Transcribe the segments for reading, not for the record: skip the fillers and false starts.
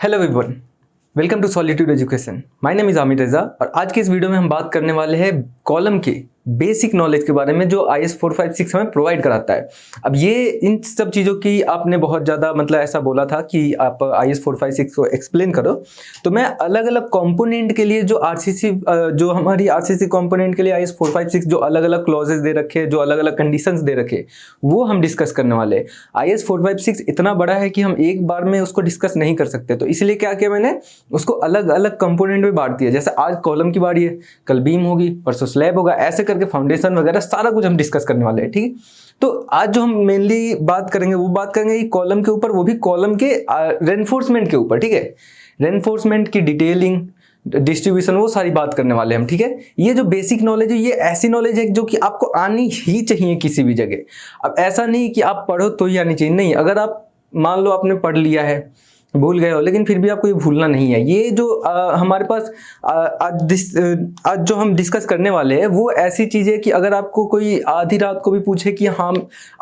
Hello everyone, welcome to solitude education. My name is Amit Reza और आज के इस वीडियो में हम बात करने वाले हैं कॉलम के बेसिक नॉलेज के बारे में जो IS 456 हमें प्रोवाइड कराता है। अब ये इन सब चीज़ों की आपने बहुत ज़्यादा मतलब ऐसा बोला था कि आप IS 456 को एक्सप्लेन करो, तो मैं अलग अलग कंपोनेंट के लिए जो जो हमारी RCC कंपोनेंट के लिए IS 456 जो अलग अलग क्लॉजेज दे रखे, जो अलग अलग कंडीशंस दे रखे, वो हम डिस्कस करने वाले हैं। IS 456 इतना बड़ा है कि हम एक बार में उसको डिस्कस नहीं कर सकते, तो इसलिए क्या किया मैंने, उसको अलग अलग कंपोनेंट में बांट दिया। जैसे आज कॉलम की बारी है, कल बीम होगी, परसों स्लैब होगा, ऐसे करके फाउंडेशन वगैरह सारा कुछ हम डिस्कस करने वाले हैं। ठीक है, तो आज जो हम मेनली बात करेंगे वो बात करेंगे कि कॉलम के ऊपर, वो भी कॉलम के रेनफोर्समेंट के ऊपर। ठीक है, रेनफोर्समेंट की डिटेलिंग, डिस्ट्रीब्यूशन, वो सारी बात करने वाले हैं हम। ठीक है, ये जो बेसिक नॉलेज है ये ऐसी नॉलेज है जो कि आपको आनी ही चाहिए किसी भी जगह। अब ऐसा नहीं कि आप पढ़ो तो ही आनी चाहिए, नहीं। अगर आप मान लो आपने पढ़ लिया है, भूल गए हो, लेकिन फिर भी आपको ये भूलना नहीं है। ये जो हमारे पास आज जो हम डिस्कस करने वाले हैं वो ऐसी चीज़ है कि अगर आपको कोई आधी रात को भी पूछे कि हाँ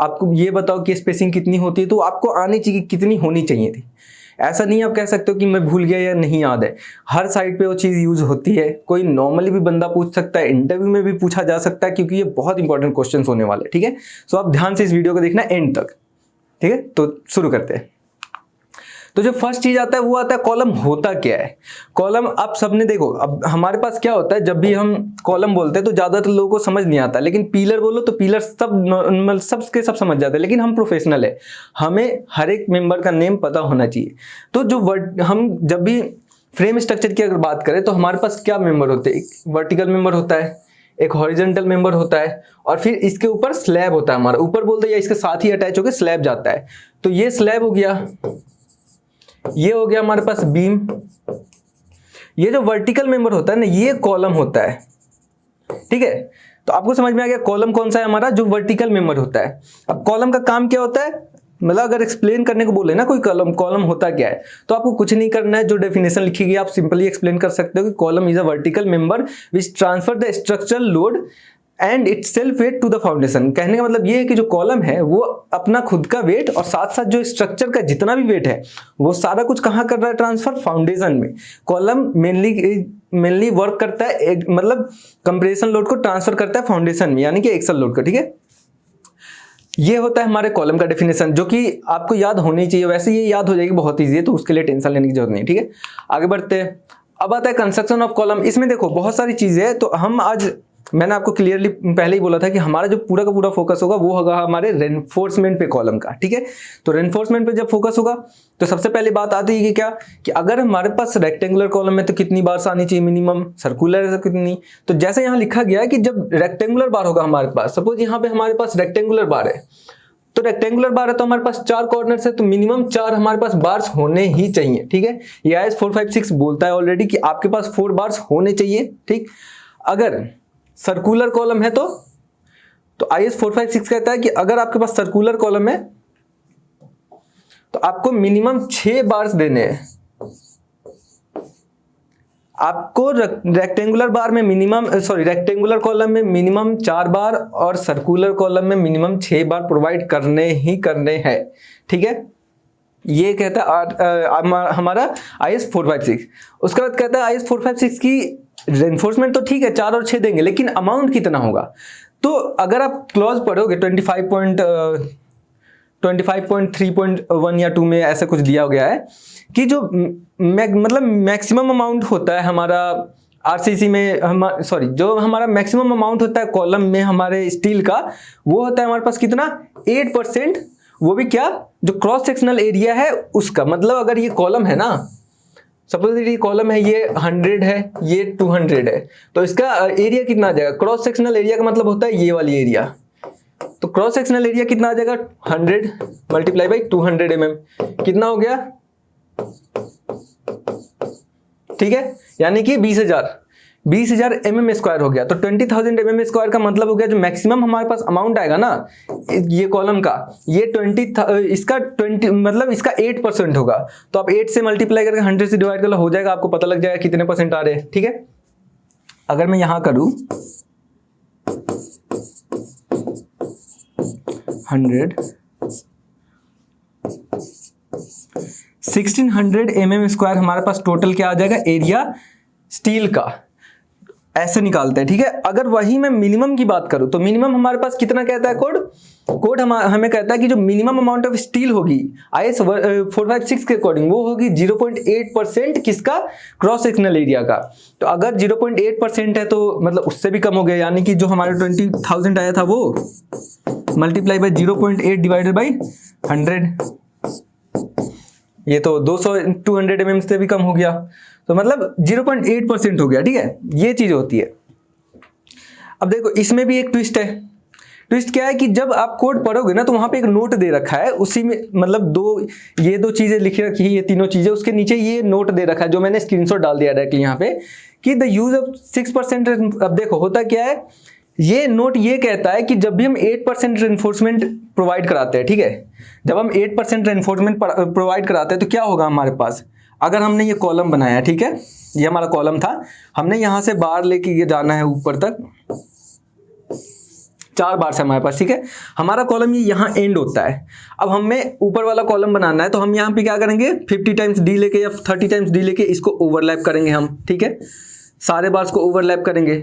आपको ये बताओ कि स्पेसिंग कितनी होती है, तो आपको आनी चाहिए कितनी होनी चाहिए थी। ऐसा नहीं आप कह सकते हो कि मैं भूल गया या नहीं याद है। हर साइड पे वो चीज़ यूज होती है। कोई नॉर्मली भी बंदा पूछ सकता है, इंटरव्यू में भी पूछा जा सकता है, क्योंकि ये बहुत इंपॉर्टेंट क्वेश्चन होने वाले हैं। ठीक है, सो आप ध्यान से इस वीडियो को देखना एंड तक। ठीक है, तो शुरू करते हैं। तो जो फर्स्ट चीज आता है वो आता है कॉलम होता क्या है। कॉलम आप सबने देखो, अब हमारे पास क्या होता है, जब भी हम कॉलम बोलते हैं तो ज्यादातर लोगों को समझ नहीं आता, लेकिन पिलर बोलो तो पिलर सबके सब समझ जाते हैं। लेकिन हम प्रोफेशनल है, हमें हर एक मेंबर का नेम पता होना चाहिए। तो जो हम जब भी फ्रेम स्ट्रक्चर की अगर बात करें तो हमारे पास क्या मेंबर होते हैं, एक वर्टिकल मेंबर होता है, एक हॉरिजॉन्टल मेंबर होता है, और फिर इसके ऊपर स्लैब होता है। हमारा ऊपर बोलते हैं या इसके साथ ही अटैच होकर स्लैब जाता है। तो ये स्लैब हो गया, ये हो गया हमारे पास बीम। ये जो वर्टिकल मेंबर होता है ना, ये कॉलम होता है। ठीक है, तो आपको समझ में आ गया कॉलम कौन सा है हमारा, जो वर्टिकल मेंबर होता है। अब कॉलम का काम क्या होता है, मतलब अगर एक्सप्लेन करने को बोले ना कोई कॉलम होता क्या है, तो आपको कुछ नहीं करना है। जो डेफिनेशन लिखी गई आप सिंपली एक्सप्लेन कर सकते हो कि column is a vertical member which transfer the structural load and itself weight to the foundation. कहने का मतलब ये है कि जो कॉलम है वो अपना खुद का वेट और साथ साथ जो स्ट्रक्चर का जितना भी वेट है वो सारा कुछ कहाँ कर रहा है, ट्रांसफर फाउंडेशन में। कॉलम मेनली वर्क करता है, मतलब कंप्रेशन लोड को ट्रांसफर करता है फाउंडेशन में, यानी कि एक्सल लोड का। ठीक है, ये होता है हमारे कॉलम का डेफिनेशन, जो कि आपको याद होनी चाहिए। वैसे ये याद हो जाएगी, बहुत ईजी है, तो उसके लिए टेंशन लेने की जरूरत नहीं। ठीक है, आगे बढ़ते हैं। अब आता है कंस्ट्रक्शन ऑफ कॉलम। इसमें देखो बहुत सारी चीजें हैं, तो हम आज, मैंने आपको क्लियरली पहले ही बोला था कि हमारा जो पूरा का पूरा फोकस होगा वो होगा हमारे रेनफोर्समेंट पे कॉलम का। ठीक है, तो रेनफोर्समेंट पे जब फोकस होगा तो सबसे पहले बात आती है कि क्या, कि अगर हमारे पास रेक्टेंगुलर कॉलम है तो कितनी बार आनी चाहिए मिनिमम, सर्कुलर है तो कितनी। तो जैसे यहाँ लिखा गया है कि जब रेक्टेंगुलर बार होगा हमारे पास, सपोज यहाँ पे हमारे पास रेक्टेंगुलर बार है, तो रेक्टेंगुलर बार है तो हमारे पास 4 कॉर्नर्स है, तो मिनिमम 4 हमारे पास बार्स होने ही चाहिए। ठीक है, ये IS 456 बोलता है ऑलरेडी कि आपके पास 4 बार्स होने चाहिए। ठीक, अगर सर्कुलर कॉलम है तो IS 456 कहता है कि अगर आपके पास सर्कुलर कॉलम है तो आपको मिनिमम 6 बार्स देने हैं। आपको रेक्टेंगुलर कॉलम में मिनिमम 4 बार और सर्कुलर कॉलम में मिनिमम 6 बार प्रोवाइड करने ही करने हैं। ठीक है, ये कहता है हमारा IS 456। उसके बाद कहता है IS 456 की रेनफोर्समेंट तो ठीक है 4 और 6 देंगे, लेकिन अमाउंट कितना होगा। तो अगर आप क्लॉज पढ़ोगे 25.3.1 या 2 में ऐसा कुछ दिया गया है कि जो मतलब मैक्सिमम अमाउंट होता है हमारा RCC में, जो हमारा मैक्सिमम अमाउंट होता है कॉलम में हमारे स्टील का, वो होता है हमारे पास कितना, 8%। वो भी क्या, जो क्रॉस सेक्शनल एरिया है उसका। मतलब अगर ये कॉलम है ना, सपोज ये कॉलम है, ये 100 है, ये 200 है, तो इसका एरिया कितना आ जाएगा, क्रॉस सेक्शनल एरिया का मतलब होता है ये वाली एरिया। तो क्रॉस सेक्शनल एरिया कितना आ जाएगा, 100 मल्टीप्लाई बाई 200 mm, कितना हो गया, ठीक है, यानी कि 20,000 mm स्क्वायर हो गया। तो 20,000 mm स्क्वायर का मतलब हो गया जो मैक्सिमम हमारे पास अमाउंट आएगा ना ये कॉलम का, ये 20 मतलब इसका 8% होगा। तो आप 8 से मल्टीप्लाई करके 100 से डिवाइड कर लो, हो जाएगा, आपको पता लग जाएगा कितने % आ रहे हैं। ठीक है, अगर मैं यहां करूं 100 1600 mm² हमारे पास टोटल क्या आ जाएगा एरिया स्टील का, ऐसे निकालते हैं, ठीक है। अगर वही मैं मिनिमम की बात करूं तो मिनिमम हमारे पास कितना कहता है कोड हमें कहता है कि जो मिनिमम अमाउंट ऑफ स्टील होगी IS 456 के अकॉर्डिंग वो होगी 0.8% किसका, क्रॉस सेक्शनल एरिया का। तो अगर 0.8% है तो मतलब उससे भी कम हो गया, यानी कि जो हमारे 20,000 आया था वो मल्टीप्लाई बाय 0.8 डिवाइडेड बाई 100, ये तो 200 mm से भी कम हो गया, तो मतलब 0.8% हो गया, ठीक है। ये चीज होती है। अब देखो इसमें भी एक ट्विस्ट है। ट्विस्ट क्या है कि जब आप कोड पढ़ोगे ना तो वहां पे एक नोट दे रखा है, उसी में मतलब ये दो चीजें लिखी रखी है, ये तीनों चीजें, उसके नीचे ये नोट दे रखा है जो मैंने स्क्रीनशॉट डाल दिया डायरेक्टली यहाँ पे कि द यूज ऑफ 6%। अब देखो होता क्या है, ये नोट ये कहता है कि जब भी हम 8% रेनफोर्समेंट प्रोवाइड कराते हैं, ठीक है, जब हम 8% रेनफोर्समेंट प्रोवाइड कराते हैं तो क्या होगा हमारे पास, अगर हमने ये कॉलम बनाया, ठीक है, ये हमारा कॉलम था, हमने यहां से बार लेके ये जाना है ऊपर तक, 4 बार से हमारे पास, ठीक है, हमारा कॉलम ये यहाँ एंड होता है। अब हमें ऊपर वाला कॉलम बनाना है तो हम यहाँ पे क्या करेंगे, 50 टाइम्स डी लेके या 30 टाइम्स डी लेके इसको ओवरलैप करेंगे हम, ठीक है, सारे बार्स को ओवरलैप करेंगे।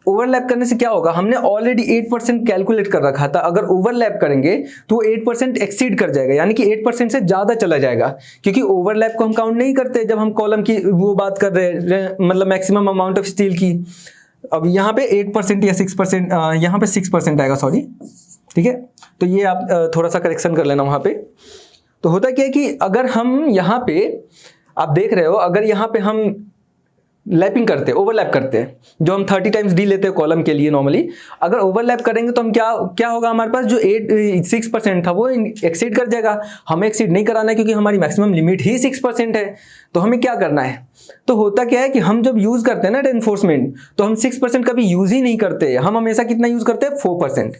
ओवरलैप करने से क्या होगा, हमने ऑलरेडी 8% कैलकुलेट कर रखा था, अगर ओवरलैप करेंगे तो 8% एक्सीड कर जाएगा, यानी कि 8% से ज्यादा चला जाएगा, क्योंकि ओवरलैप को हम काउंट नहीं करते जब हम कॉलम की वो बात कर रहे हैं, मतलब मैक्सिमम अमाउंट ऑफ स्टील की। अब यहाँ पे 8% या 6%, यहाँ पे 6% आएगा, सॉरी, ठीक है, तो ये आप थोड़ा सा करेक्शन कर लेना वहां पे। तो होता क्या है कि अगर हम यहाँ पे आप देख रहे हो, अगर यहाँ पे हम लैपिंग करते हैं, ओवरलैप करते हैं, जो हम 30 टाइम्स डी लेते हैं कॉलम के लिए नॉर्मली, अगर ओवरलैप करेंगे तो हम क्या होगा, हमारे पास जो 6% था वो एक्सीड कर जाएगा। हमें एक्सीड नहीं कराना है क्योंकि हमारी मैक्सिमम लिमिट ही 6% है। तो हमें क्या करना है, तो होता क्या है कि हम जब यूज करते हैं ना रेनफोर्समेंट, तो हम 6% कभी यूज ही नहीं करते, हम हमेशा कितना यूज करते हैं, 4%,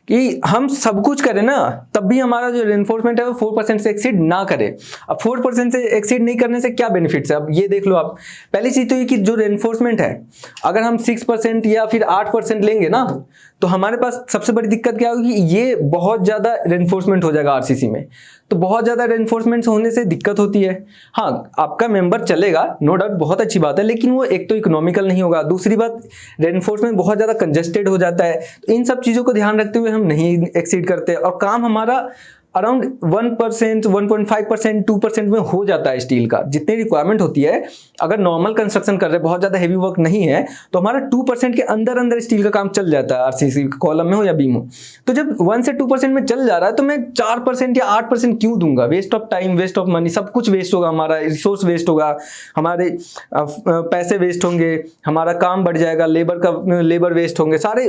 कि हम सब कुछ करें ना तब भी हमारा जो रेनफोर्समेंट है वो 4% से एक्सीड ना करे। अब 4% से एक्सीड नहीं करने से क्या बेनिफिट्स है, अब ये देख लो आप। पहली चीज तो ये कि जो रेनफोर्समेंट है, अगर हम 6% या फिर 8% लेंगे ना तो हमारे पास सबसे बड़ी दिक्कत क्या होगी, ये बहुत ज्यादा रेनफोर्समेंट हो जाएगा आरसीसी में। तो बहुत ज्यादा रेनफोर्समेंट होने से दिक्कत होती है। हाँ, आपका मेंबर चलेगा, नो डाउट, बहुत अच्छी बात है, लेकिन वो एक तो इकोनॉमिकल नहीं होगा, दूसरी बात रेनफोर्समेंट बहुत ज्यादा कंजेस्टेड हो जाता है। तो इन सब चीजों को ध्यान रखते हुए हम नहीं एक्सीड करते और काम हमारा अराउंड 1%, 1.5%, 2% में हो जाता है स्टील का, जितनी रिक्वायरमेंट होती है। अगर नॉर्मल कंस्ट्रक्शन कर रहे हैं, बहुत ज्यादा हेवी वर्क नहीं है, तो हमारा 2% के अंदर अंदर स्टील का काम चल जाता है, आरसीसी कॉलम में हो या बीम हो। तो जब 1 से 2% में चल जा रहा है तो मैं 4% या 8% क्यों दूंगा, waste of time, waste of money, सब कुछ वेस्ट होगा, हमारा रिसोर्स वेस्ट होगा, हमारे पैसे वेस्ट होंगे, हमारा काम बढ़ जाएगा, लेबर वेस्ट होंगे सारे।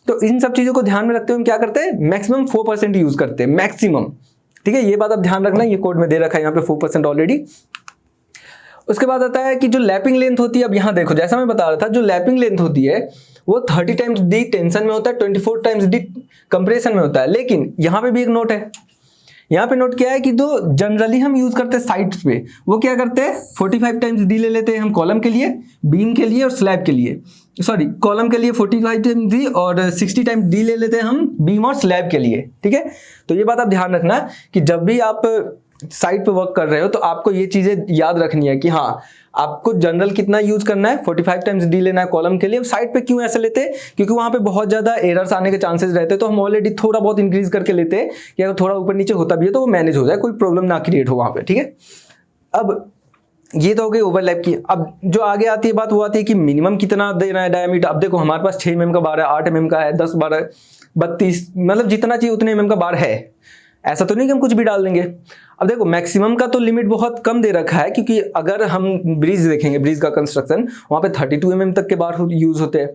तो इन सब चीजों को ध्यान में रखते हुए हम क्या करते हैं, मैक्सिमम 4% यूज करते हैं, मैक्सिमम, ठीक है, ये बात आप ध्यान रखना, ये कोड में दे रखा है यहाँ पे 4% ऑलरेडी। उसके बाद आता है कि जो लैपिंग लेंथ होती है, अब यहाँ देखो जैसा मैं बता रहा था, जो लैपिंग लेंथ होती है वो 30 टाइम्स डी टेंशन में होता है, 24 टाइम्स डी कंप्रेशन में होता है। लेकिन यहाँ पे भी एक नोट है, यहाँ पे नोट क्या है कि जो जनरली हम यूज करते हैं साइट्स पे, वो क्या करते हैं, 45 टाइम्स डी ले लेते हैं हम कॉलम के लिए, बीम के लिए और स्लैब के लिए, सॉरी कॉलम के लिए 45 टाइम्स डी और 60 टाइम्स डी ले लेते हैं हम बीम और स्लैब के लिए, ठीक है। तो ये बात आप ध्यान रखना कि जब भी आप साइट पे वर्क कर रहे हो तो आपको ये चीजें याद रखनी है कि हाँ, आपको जनरल कितना यूज करना है, 45 टाइम्स डी लेना है कॉलम के लिए। साइट पे क्यों ऐसे लेते हैं, क्योंकि वहां पे बहुत ज्यादा एरर्स आने के चांसेस रहते हैं, तो हम ऑलरेडी थोड़ा बहुत इंक्रीज करके लेते हैं कि अगर थोड़ा ऊपर नीचे होता भी है तो वो मैनेज हो जाए, कोई प्रॉब्लम ना क्रिएट हो वहां पे, ठीक है। अब ये तो हो गई ओवरलैप की। अब जो आगे आती है बात, वो आती है कि मिनिमम कितना देना है डायमीटर। अब देखो हमारे पास 6 mm का बार है, 8 mm का है, 10, 12, 32, मतलब जितना चाहिए उतने mm का बार है, ऐसा तो नहीं कि हम कुछ भी डाल देंगे। अब देखो मैक्सिमम का तो लिमिट बहुत कम दे रखा है, क्योंकि अगर हम ब्रिज देखेंगे, ब्रिज का कंस्ट्रक्शन, वहां पे 32 mm तक के बार यूज होते हैं।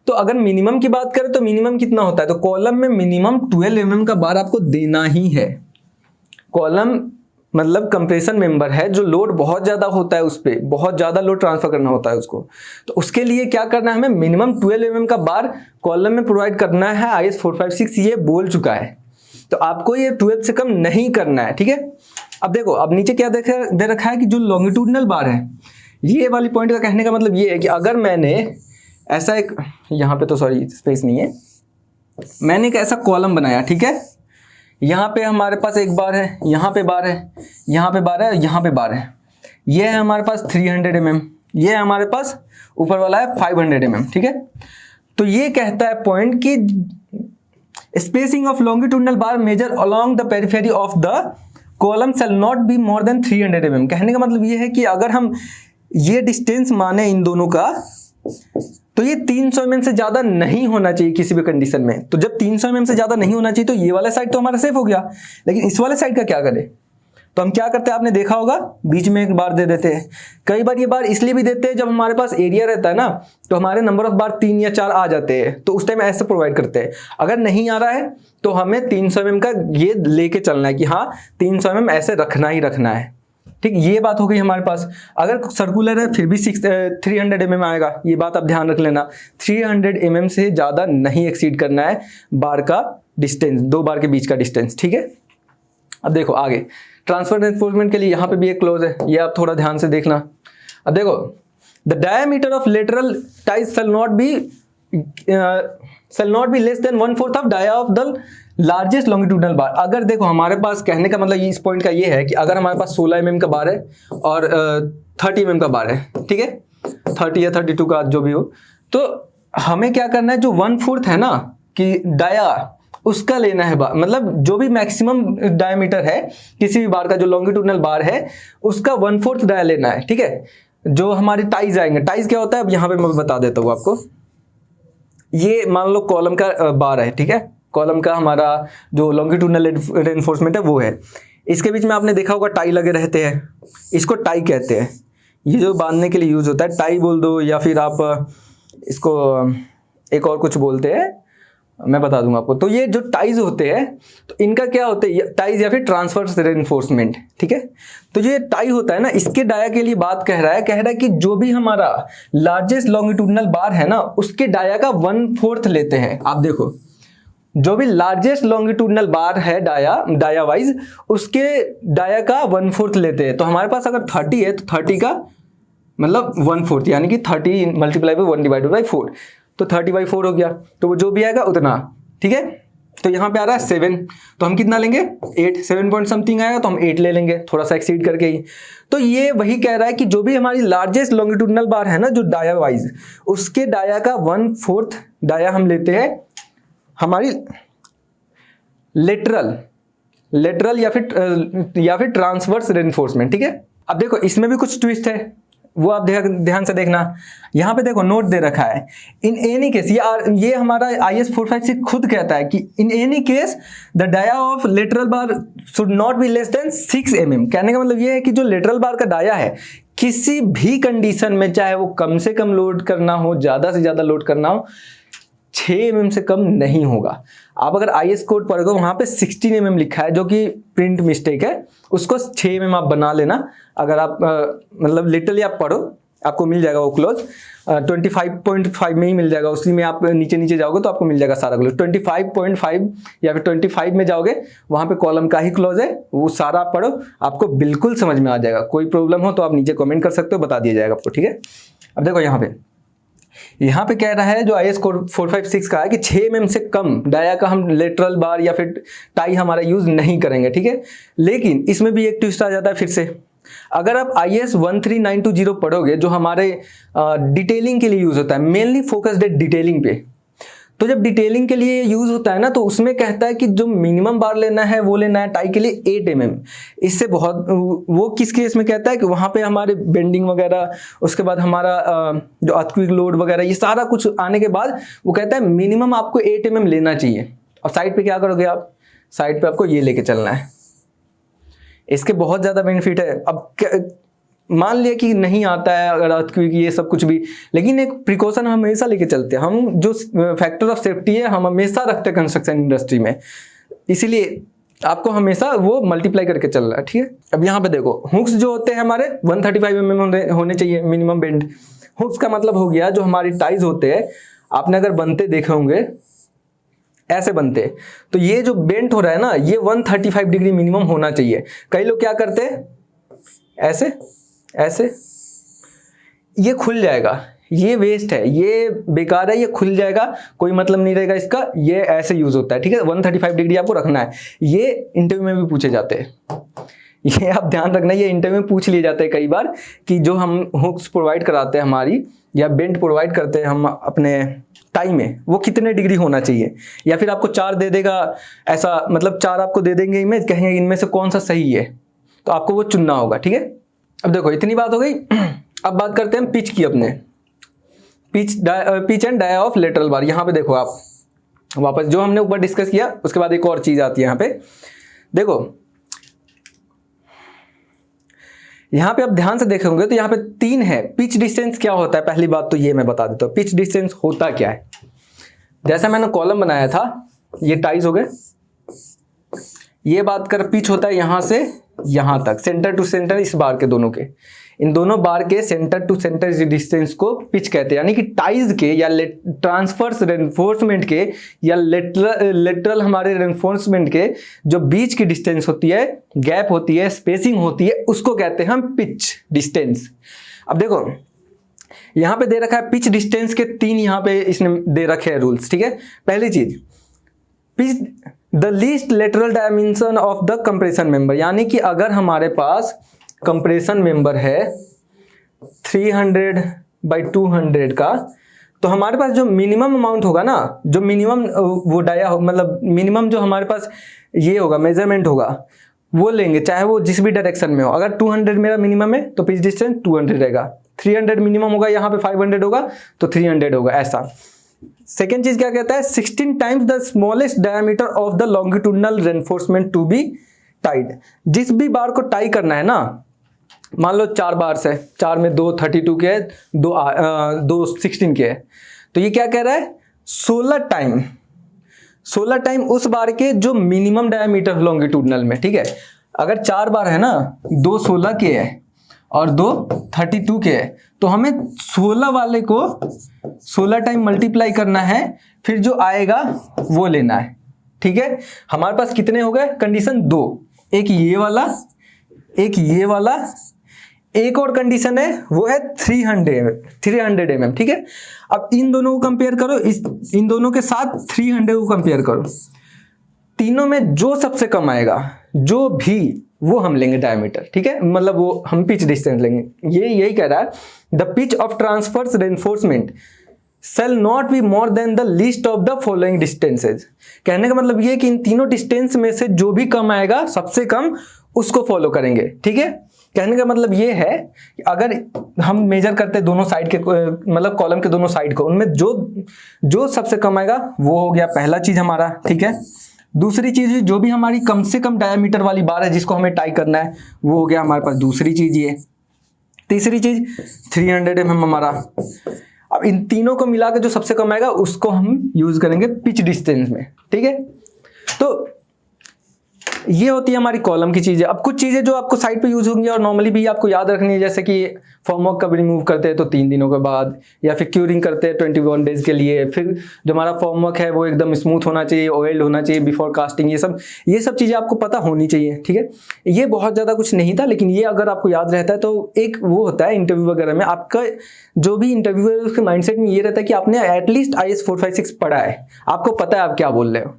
तो अगर मिनिमम की बात करें तो मिनिमम कितना होता है, तो कॉलम में मिनिमम 12 mm का बार आपको देना ही है। कॉलम मतलब कंप्रेशन मेंबर है, जो लोड बहुत ज्यादा होता है, उस पर बहुत ज्यादा लोड ट्रांसफर करना होता है उसको, तो उसके लिए क्या करना है, हमें मिनिमम 12 mm का बार कॉलम में प्रोवाइड करना है। IS 456 ये बोल चुका है, तो आपको ये 12 से कम नहीं करना है, ठीक है। अब देखो, अब नीचे क्या दे रखा है कि जो लॉन्गिट्यूडनल बार है, ये वाली पॉइंट का कहने का मतलब ये है कि अगर मैंने ऐसा एक, यहाँ पे तो सॉरी स्पेस नहीं है, मैंने एक ऐसा कॉलम बनाया, ठीक है, यहाँ पे हमारे पास एक बार है, यहाँ पे बार है, यहाँ पे बार है, यहाँ पे बार है। ये है हमारे पास 300 mm, ये है हमारे पास ऊपर वाला है 500 mm, ठीक है। तो ये कहता है पॉइंट कि spacing of longitudinal bar measured along the periphery of the column shall not be more than 300 mm। कहने का मतलब ये है कि अगर हम ये डिस्टेंस माने इन दोनों का, तो ये 300 mm से ज्यादा नहीं होना चाहिए किसी भी कंडीशन में। तो जब 300 mm से ज्यादा नहीं होना चाहिए तो ये वाला साइड तो हमारा सेफ हो गया, लेकिन इस वाले साइड का क्या करें? तो हम क्या करते हैं, आपने देखा होगा बीच में एक बार दे देते हैं। कई बार ये बार इसलिए भी देते हैं जब हमारे पास एरिया रहता है ना, तो हमारे नंबर ऑफ बार 3 या 4 आ जाते हैं, तो उस टाइम ऐसे प्रोवाइड करते हैं। अगर नहीं आ रहा है तो हमें 300 mm का ये लेके चलना है कि हाँ 300 mm ऐसे रखना ही रखना है, ठीक। ये बात हो गई हमारे पास। अगर सर्कुलर है फिर भी 300 mm आएगा, ये बात आप ध्यान रख लेना। 300 mm से ज़्यादा नहीं एक्सीड करना है बार का डिस्टेंस, 2 बार के बीच का डिस्टेंस, ठीक है। अब देखो आगे ट्रांसफर एनफोर्समेंट के लिए यहाँ पे भी एक क्लोज है, ये आप थोड़ा ध्यान से देखना। अब देखो the diameter of lateral ties shall not be less than 1/4 of dia of the largest longitudinal bar. अगर देखो हमारे पास कहने का मतलब इस पॉइंट का ये है कि अगर हमारे पास 16 mm का बार है और 30 mm का बार है, ठीक है, 30 या 32 का जो भी हो, तो हमें क्या करना है, जो 1/4 है ना कि डाया उसका लेना है बार, मतलब जो भी मैक्सिमम डायमीटर है किसी भी बार का, जो लॉन्गिट्यूडनल बार है उसका 1/4 डाया लेना है, ठीक है। जो हमारे टाइज आएंगे, टाइज क्या होता है अब यहाँ पे मैं बता देता हूँ आपको। ये मान लो कॉलम का बार है, ठीक है, कॉलम का हमारा जो लॉन्गिट्यूडनल रेनफोर्समेंट है वो है। इसके बीच में आपने देखा होगा टाई लगे रहते हैं, इसको टाई कहते हैं। ये जो बांधने के लिए यूज होता है, टाई बोल दो या फिर आप इसको एक और कुछ बोलते हैं, मैं बता दूंगा आपको। तो ये जो टाइज होते हैं तो इनका क्या होता है, टाइज या फिर ट्रांसवर्स रेनफोर्समेंट, ठीक है। तो ये टाई होता है ना, इसके डाया के लिए बात कह रहा है कि जो भी हमारा लार्जेस्ट लॉन्गिट्यूडनल बार है ना उसके डाया का 1/4 लेते हैं। आप देखो जो भी लार्जेस्ट लॉन्गिट्यूडनल बार है डाया वाइज, उसके डाया का 1/4 लेते हैं। तो हमारे पास अगर 30 है तो 30 का मतलब 1/4, यानी कि 30 मल्टीप्लाई बाई 1 डिवाइडेड बाई 4, तो 30/4 हो गया। तो वो जो भी आएगा उतना, ठीक है। तो यहाँ पे आ रहा है 7, तो हम कितना लेंगे 8, 7 पॉइंट समथिंग आएगा तो हम 8 ले लेंगे, थोड़ा सा एक्सीड करके ही। तो ये वही कह रहा है कि जो भी हमारी लार्जेस्ट लॉन्गिट्यूडनल बार है ना जो डाया वाइज, उसके डाया का 1/4 डाया हम लेते हैं हमारी लेटरल या फिर ट्रांसवर्स रेनफोर्समेंट, ठीक है। अब देखो इसमें भी कुछ ट्विस्ट है, वो आप ध्यान से देखना। यहाँ पे देखो नोट दे रखा है, इन एनी केस, ये हमारा IS 456 खुद कहता है कि in any case the dia of lateral bar should not be less than 6 mm। कहने का मतलब ये है कि जो लेटरल बार का डाया है किसी भी कंडीशन में, चाहे वो कम से कम लोड करना हो, ज्यादा से ज्यादा लोड करना हो, 6 mm से कम नहीं होगा। आप अगर IS कोड पढ़ोगे वहां पे 16 mm लिखा है, जो कि प्रिंट मिस्टेक है, उसको 6 mm आप बना लेना। अगर आप मतलब लिटरली आप पढ़ो आपको मिल जाएगा वो क्लोज, 25.5 में ही मिल जाएगा, उसी में आप नीचे जाओगे तो आपको मिल जाएगा सारा क्लोज। 25.5 या फिर 25 में जाओगे वहां पे कॉलम का ही क्लोज है, वो सारा आप पढ़ो, आपको बिल्कुल समझ में आ जाएगा। कोई प्रॉब्लम हो तो आप नीचे कमेंट कर सकते हो, बता दिया जाएगा आपको, ठीक है। अब देखो यहाँ पे कह रहा है जो IS 456 का है कि 6 mm से कम डाया का हम लेटरल बार या फिर टाई हमारा यूज नहीं करेंगे, ठीक है। लेकिन इसमें भी एक ट्विस्ट आ जाता है फिर से। अगर आप IS 13920 पढ़ोगे जो हमारे डिटेलिंग के लिए यूज होता है, मेनली फोकस्ड है डिटेलिंग पे, तो जब डिटेलिंग के लिए यूज होता है ना तो उसमें कहता है कि जो मिनिमम बार लेना है वो लेना है टाई के लिए 8 mm। इससे बहुत, वो किस केस में कहता है कि वहां पे हमारे बेंडिंग वगैरह, उसके बाद हमारा जो अर्थक्वेक लोड वगैरह, ये सारा कुछ आने के बाद वो कहता है मिनिमम आपको 8 mm लेना चाहिए। और साइड पे क्या करोगे आप, साइड पे आपको ये लेके चलना है। इसके बहुत ज्यादा बेनिफिट है। अब मान लिया कि नहीं आता है अगर अर्थक्वेक ये सब कुछ भी, लेकिन एक प्रिकॉशन हम हमेशा लेके चलते हैं। हम जो फैक्टर ऑफ सेफ्टी है हम हमेशा रखते हैं कंस्ट्रक्शन इंडस्ट्री में, इसीलिए आपको हमेशा वो मल्टीप्लाई करके चल रहा है, ठीक है। अब यहाँ पे देखो हुक्स जो होते हैं हमारे 135 mm होने चाहिए मिनिमम बेंड। हुक्स का मतलब हो गया जो हमारी टाइज होते हैं, आपने अगर बनते देखे होंगे ऐसे बनते, तो ये जो बेंट हो रहा है ना ये 135 डिग्री मिनिमम होना चाहिए। कई लोग क्या करते हैं ऐसे, ये खुल जाएगा, ये वेस्ट है, ये बेकार है, ये खुल जाएगा, कोई मतलब नहीं रहेगा इसका, ये ऐसे यूज होता है, ठीक है। 135 डिग्री आपको रखना है। ये इंटरव्यू में भी पूछे जाते हैं, ये आप ध्यान रखना, ये इंटरव्यू में पूछ लिए जाते हैं कई बार कि जो हम हुक्स प्रोवाइड कराते हैं हमारी, या बेंट प्रोवाइड करते हैं हम अपने टाई में, वो कितने डिग्री होना चाहिए। या फिर आपको 4 दे देगा ऐसा, मतलब 4 आपको दे देंगे इमेज, कहेंगे इनमें से कौन सा सही है, तो आपको वो चुनना होगा, ठीक है। अब देखो इतनी बात हो गई। अब बात करते हैं पिच की, अपने pitch and dia of lateral bar. यहाँ पे देखो आप वापस जो हमने ऊपर डिस्कस किया, उसके बाद एक और चीज आती है यहाँ पे। देखो यहाँ पे आप ध्यान से देखे होंगे तो यहाँ पे 3 है। पिच डिस्टेंस क्या होता है, पहली बात तो ये मैं बता देता हूँ, पिच डिस्टेंस होता क्या है। जैसा मैंने कॉलम बनाया था, ये टाइज हो गए, ये बात कर पिच होता है यहां से यहां तक, सेंटर टू सेंटर, इस बार के दोनों के, इन दोनों बार के सेंटर टू सेंटर डिस्टेंस को पिच कहते हैं। यानी कि टाइज के या ट्रांसफर्स रेनफोर्समेंट के या लेटरल हमारे रेनफोर्समेंट के जो बीच की डिस्टेंस होती है, गैप होती है, स्पेसिंग होती है, उसको कहते हैं हम पिच डिस्टेंस। अब देखो यहां पे दे रखा है पिच डिस्टेंस के 3 यहां पे इसने दे रखे हैं रूल्स, ठीक है। पहली चीज, pitch the least lateral dimension of the compression member, यानी कि अगर हमारे पास कंप्रेशन मेंबर है 300/200 का, तो हमारे पास जो मिनिमम अमाउंट होगा ना, जो मिनिमम वो डाया मतलब मिनिमम जो हमारे पास ये होगा मेजरमेंट होगा, वो लेंगे, चाहे वो जिस भी डायरेक्शन में हो। अगर 200 मेरा मिनिमम है तो पिच डिस्टेंस 200 रहेगा, 300 मिनिमम होगा, यहाँ पे 500 होगा तो 300 होगा, ऐसा। सेकेंड चीज क्या कहता है, 16 times the smallest diameter of the longitudinal reinforcement to be tied. जिस भी बार को टाई करना है ना, मान लो 4 बार है, 4 में 2 32 के है, 2 16 के है, तो ये क्या कह रहा है 16 टाइम उस बार के जो मिनिमम डायमीटर लॉन्गिट्यूडनल में, ठीक है। अगर 4 बार है ना, 2 16 के है और 2 32 के है, तो हमें 16 वाले को 16 टाइम मल्टीप्लाई करना है, फिर जो आएगा वो लेना है, ठीक है। हमारे पास कितने हो गए, कंडीशन 2, एक ये वाला, एक ये वाला, एक और कंडीशन है वो है 300 mm, ठीक है। अब इन दोनों को कंपेयर करो, इन दोनों के साथ 300 को कंपेयर करो, तीनों में जो सबसे कम आएगा, जो भी, वो हम लेंगे डायमीटर, ठीक है, मतलब वो हम पिच डिस्टेंस लेंगे। ये यही कह रहा है, the pitch of transverse reinforcement shall not be more than the least of the following distances। कहने का मतलब ये कि इन तीनों डिस्टेंस में से जो भी कम आएगा, सबसे कम, उसको फॉलो करेंगे, ठीक है। कहने का मतलब ये है कि अगर हम मेजर करते हैं दोनों साइड के, मतलब कॉलम के दोनों साइड को, उनमें जो सबसे कम आएगा वो हो गया पहला चीज हमारा, ठीक है। दूसरी चीज जो भी हमारी कम से कम डायमीटर वाली बार है जिसको हमें टाई करना है, वो हो गया हमारे पास दूसरी चीज ये। तीसरी चीज 300 mm हमारा। अब इन तीनों को मिला के जो सबसे कम आएगा उसको हम यूज करेंगे पिच डिस्टेंस में, ठीक है। तो ये होती है हमारी कॉलम की चीजें। अब कुछ चीजें जो आपको साइड पे यूज होंगी और नॉर्मली भी आपको याद रखनी है, जैसे कि फॉर्मवर्क कब रिमूव करते हैं तो 3 दिनों के बाद, या फिर क्यूरिंग करते हैं 21 डेज के लिए, फिर जो हमारा फॉर्मवर्क है वो एकदम स्मूथ होना चाहिए, ऑयल्ड होना चाहिए बिफोर कास्टिंग, ये सब चीजें आपको पता होनी चाहिए, ठीक है। ये बहुत ज्यादा कुछ नहीं था, लेकिन ये अगर आपको याद रहता है तो एक वो होता है इंटरव्यू वगैरह में, आपका जो भी इंटरव्यू है उसके माइंडसेट में ये रहता है कि आपने एटलीस्ट IAS 456 पढ़ा है, आपको पता है आप क्या बोल रहे हो।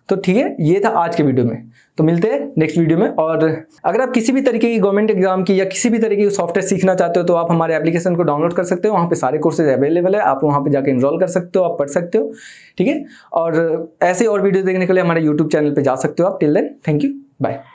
तो ठीक है, ये था आज के वीडियो में। तो मिलते हैं नेक्स्ट वीडियो में। और अगर आप किसी भी तरीके की गवर्नमेंट एग्जाम की या किसी भी तरीके की सॉफ्टवेयर सीखना चाहते हो तो आप हमारे एप्लीकेशन को डाउनलोड कर सकते हो, वहाँ पे सारे कोर्सेज अवेलेबल है, आप वहाँ पे जाके एनरोल कर सकते हो, आप पढ़ सकते हो, ठीक है। और ऐसे और वीडियो देखने के लिए हमारे यूट्यूब चैनल पे जा सकते हो आप। Till then, thank you, bye.